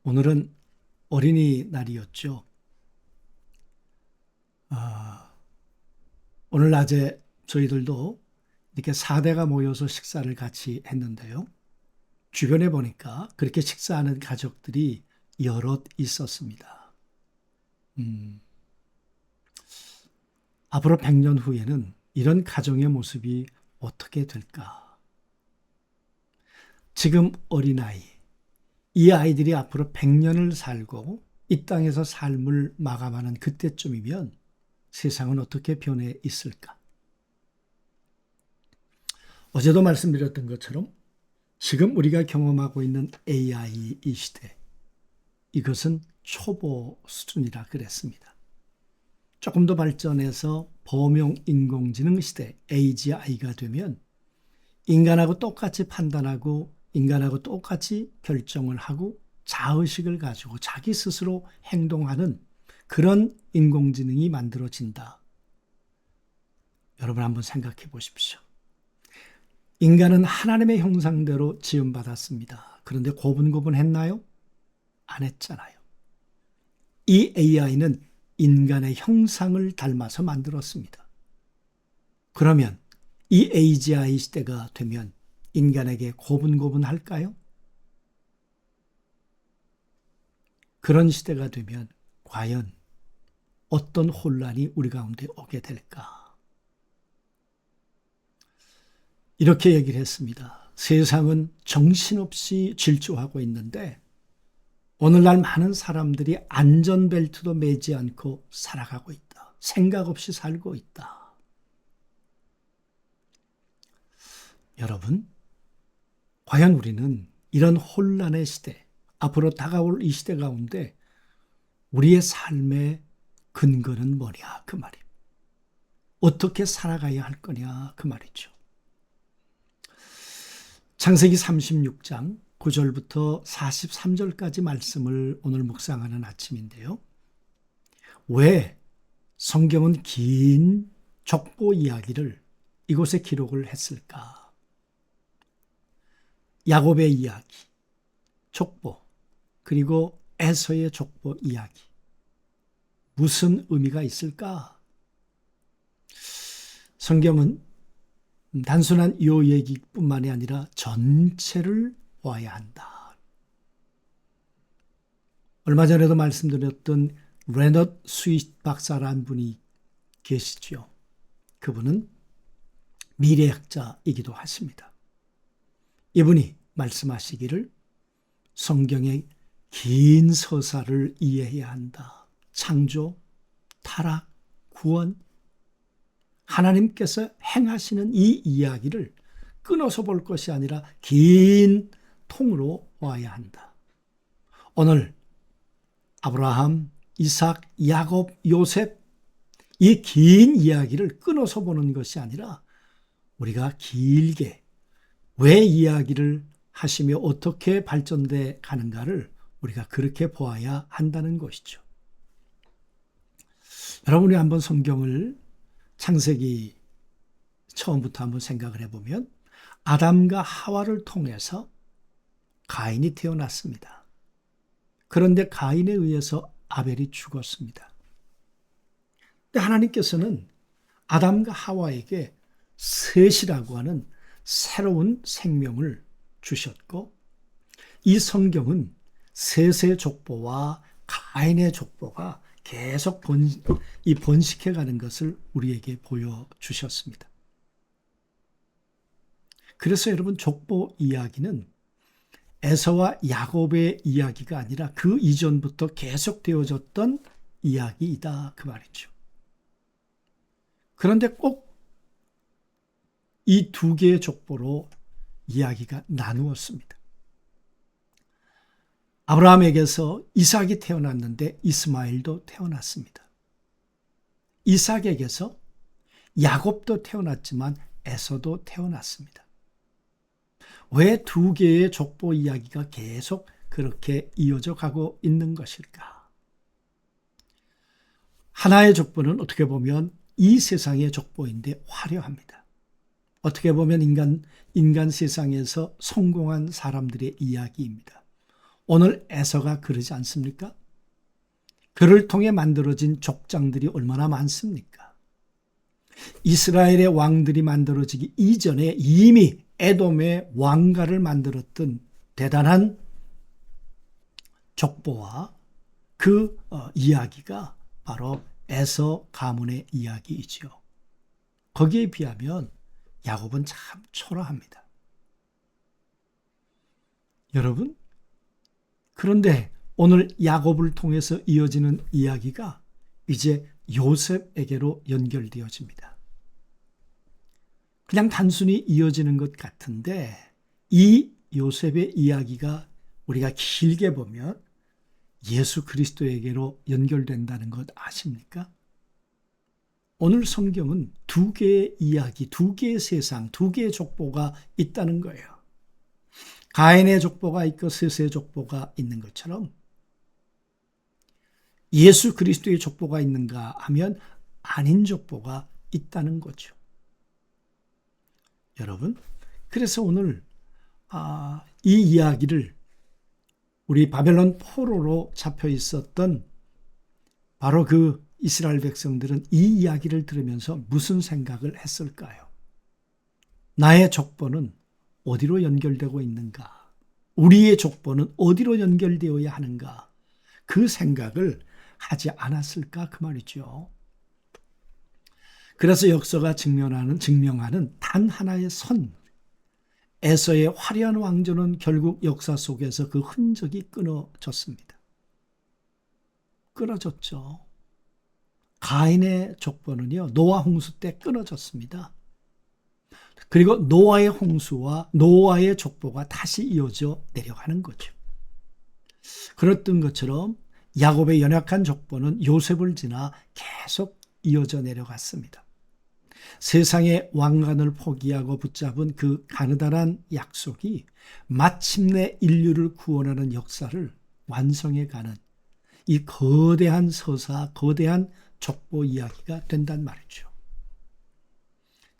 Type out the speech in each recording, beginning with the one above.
오늘은 어린이날이었죠. 오늘 낮에 저희들도 이렇게 4대가 모여서 식사를 같이 했는데요. 주변에 보니까 그렇게 식사하는 가족들이 여럿 있었습니다. 앞으로 100년 후에는 이런 가정의 모습이 어떻게 될까? 지금 어린아이, 이 아이들이 앞으로 100년을 살고 이 땅에서 삶을 마감하는 그때쯤이면 세상은 어떻게 변해 있을까? 어제도 말씀드렸던 것처럼 지금 우리가 경험하고 있는 AI 이 시대, 이것은 초보 수준이라 그랬습니다. 조금 더 발전해서 범용 인공지능 시대, AGI가 되면 인간하고 똑같이 판단하고 인간하고 똑같이 결정을 하고 자의식을 가지고 자기 스스로 행동하는 그런 인공지능이 만들어진다. 여러분 한번 생각해 보십시오. 인간은 하나님의 형상대로 지음받았습니다. 그런데 고분고분했나요? 안 했잖아요. 이 AI는 인간의 형상을 닮아서 만들었습니다. 그러면 이 AGI 시대가 되면 인간에게 고분고분할까요? 그런 시대가 되면 과연 어떤 혼란이 우리 가운데 오게 될까? 이렇게 얘기를 했습니다. 세상은 정신없이 질주하고 있는데 오늘날 많은 사람들이 안전벨트도 매지 않고 살아가고 있다. 생각 없이 살고 있다. 여러분, 과연 우리는 이런 혼란의 시대, 앞으로 다가올 이 시대 가운데 우리의 삶의 근거는 뭐냐 그 말이에요. 어떻게 살아가야 할 거냐 그 말이죠. 창세기 36장 9절부터 43절까지 말씀을 오늘 묵상하는 아침인데요. 왜 성경은 긴 족보 이야기를 이곳에 기록을 했을까? 야곱의 이야기, 족보, 그리고 에서의 족보 이야기. 무슨 의미가 있을까? 성경은 단순한 요 얘기뿐만이 아니라 전체를 보아야 한다. 얼마 전에도 말씀드렸던 레넛 스윗 박사라는 분이 계시죠. 그분은 미래학자이기도 하십니다. 이분이 말씀하시기를 성경의 긴 서사를 이해해야 한다. 창조, 타락, 구원, 하나님께서 행하시는 이 이야기를 끊어서 볼 것이 아니라 긴 통으로 와야 한다. 오늘 아브라함, 이삭, 야곱, 요셉 이 긴 이야기를 끊어서 보는 것이 아니라 우리가 길게 왜 이야기를 하시며 어떻게 발전돼 가는가를 우리가 그렇게 보아야 한다는 것이죠. 여러분이 한번 성경을 창세기 처음부터 한번 생각을 해보면 아담과 하와를 통해서 가인이 태어났습니다. 그런데 가인에 의해서 아벨이 죽었습니다. 근데 하나님께서는 아담과 하와에게 셋이라고 하는 새로운 생명을 주셨고 이 성경은 셋의 족보와 가인의 족보가 계속 번식해가는 것을 우리에게 보여주셨습니다. 그래서 여러분 족보 이야기는 에서와 야곱의 이야기가 아니라 그 이전부터 계속 되어졌던 이야기이다 그 말이죠. 그런데 꼭 이 두 개의 족보로 이야기가 나누었습니다. 아브라함에게서 이삭이 태어났는데 이스마엘도 태어났습니다. 이삭에게서 야곱도 태어났지만 에서도 태어났습니다. 왜 두 개의 족보 이야기가 계속 그렇게 이어져 가고 있는 것일까? 하나의 족보는 어떻게 보면 이 세상의 족보인데 화려합니다. 어떻게 보면 인간 세상에서 성공한 사람들의 이야기입니다. 오늘 에서가 그러지 않습니까? 그를 통해 만들어진 족장들이 얼마나 많습니까? 이스라엘의 왕들이 만들어지기 이전에 이미 에돔의 왕가를 만들었던 대단한 족보와 그 이야기가 바로 에서 가문의 이야기이지요. 거기에 비하면 야곱은 참 초라합니다. 여러분, 그런데 오늘 야곱을 통해서 이어지는 이야기가 이제 요셉에게로 연결되어집니다. 그냥 단순히 이어지는 것 같은데 이 요셉의 이야기가 우리가 길게 보면 예수 그리스도에게로 연결된다는 것 아십니까? 오늘 성경은 두 개의 이야기, 두 개의 세상, 두 개의 족보가 있다는 거예요. 가인의 족보가 있고 셋의 족보가 있는 것처럼 예수 그리스도의 족보가 있는가 하면 아닌 족보가 있다는 거죠. 여러분, 그래서 오늘 이 이야기를 우리 바벨론 포로로 잡혀 있었던 바로 그 이스라엘 백성들은 이 이야기를 들으면서 무슨 생각을 했을까요? 나의 족보는 어디로 연결되고 있는가? 우리의 족보는 어디로 연결되어야 하는가? 그 생각을 하지 않았을까 그 말이죠. 그래서 역사가 증명하는 단 하나의 선, 에서의 화려한 왕조는 결국 역사 속에서 그 흔적이 끊어졌습니다. 끊어졌죠. 가인의 족보는요, 노아 홍수 때 끊어졌습니다. 그리고 노아의 홍수와 노아의 족보가 다시 이어져 내려가는 거죠. 그랬던 것처럼 야곱의 연약한 족보는 요셉을 지나 계속 이어져 내려갔습니다. 세상의 왕관을 포기하고 붙잡은 그 가느다란 약속이 마침내 인류를 구원하는 역사를 완성해가는 이 거대한 서사, 거대한 족보 이야기가 된단 말이죠.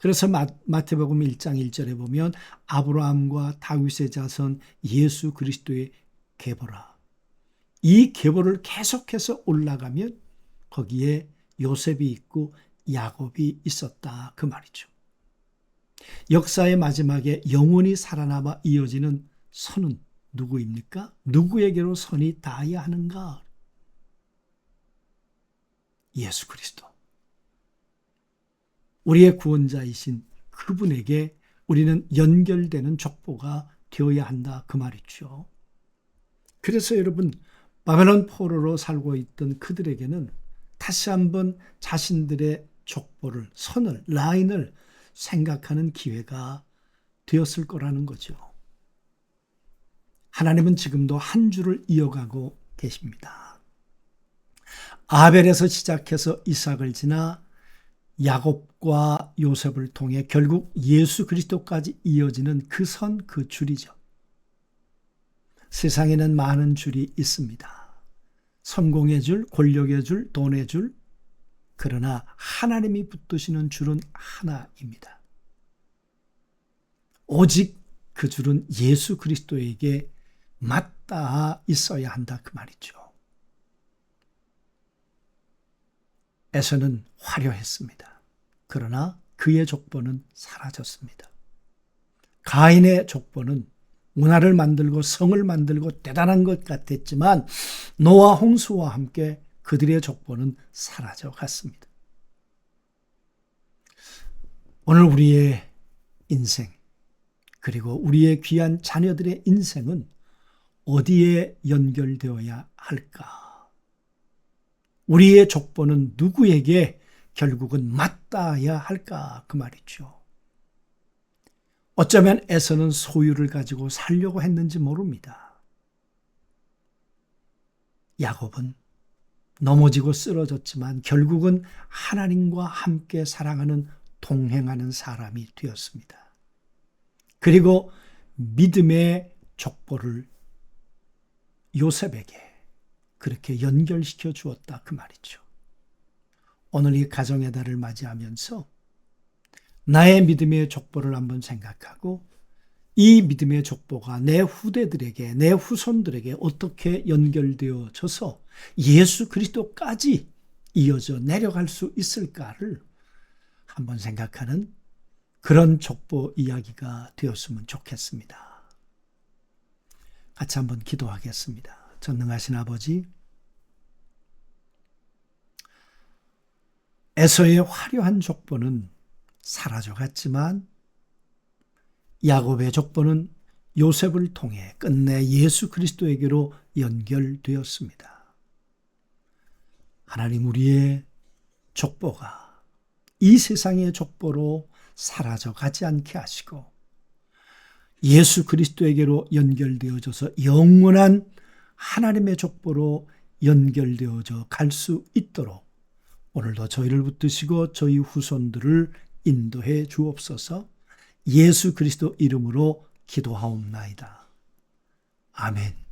그래서 마태복음 1장 1절에 보면 아브라함과 다윗의 자손 예수 그리스도의 계보라. 이 계보를 계속해서 올라가면 거기에 요셉이 있고 야곱이 있었다 그 말이죠. 역사의 마지막에 영원히 살아남아 이어지는 선은 누구입니까? 누구에게로 선이 닿아야 하는가? 예수 그리스도. 우리의 구원자이신 그분에게 우리는 연결되는 족보가 되어야 한다 그 말이죠. 그래서 여러분, 바벨론 포로로 살고 있던 그들에게는 다시 한번 자신들의 족보를, 선을, 라인을 생각하는 기회가 되었을 거라는 거죠. 하나님은 지금도 한 줄을 이어가고 계십니다. 아벨에서 시작해서 이삭을 지나 야곱과 요셉을 통해 결국 예수 그리스도까지 이어지는 그 선, 그 줄이죠. 세상에는 많은 줄이 있습니다. 성공의 줄, 권력의 줄, 돈의 줄. 그러나 하나님이 붙드시는 줄은 하나입니다. 오직 그 줄은 예수 그리스도에게 맞닿아 있어야 한다 그 말이죠. 에서는 화려했습니다. 그러나 그의 족보는 사라졌습니다. 가인의 족보는 문화를 만들고 성을 만들고 대단한 것 같았지만 노아 홍수와 함께 그들의 족보는 사라져 갔습니다. 오늘 우리의 인생 그리고 우리의 귀한 자녀들의 인생은 어디에 연결되어야 할까? 우리의 족보는 누구에게 결국은 맞닿아야 할까? 그 말이죠. 어쩌면 에서는 소유를 가지고 살려고 했는지 모릅니다. 야곱은 넘어지고 쓰러졌지만 결국은 하나님과 함께 사랑하는 동행하는 사람이 되었습니다. 그리고 믿음의 족보를 요셉에게 그렇게 연결시켜 주었다 그 말이죠. 오늘 이 가정의 달을 맞이하면서 나의 믿음의 족보를 한번 생각하고 이 믿음의 족보가 내 후대들에게, 내 후손들에게 어떻게 연결되어져서 예수 그리스도까지 이어져 내려갈 수 있을까를 한번 생각하는 그런 족보 이야기가 되었으면 좋겠습니다. 같이 한번 기도하겠습니다. 전능하신 아버지, 에서의 화려한 족보는 사라져갔지만 야곱의 족보는 요셉을 통해 끝내 예수 그리스도에게로 연결되었습니다. 하나님, 우리의 족보가 이 세상의 족보로 사라져가지 않게 하시고 예수 그리스도에게로 연결되어져서 영원한 하나님의 족보로 연결되어져 갈 수 있도록 오늘도 저희를 붙드시고 저희 후손들을 인도해 주옵소서. 예수 그리스도 이름으로 기도하옵나이다. 아멘.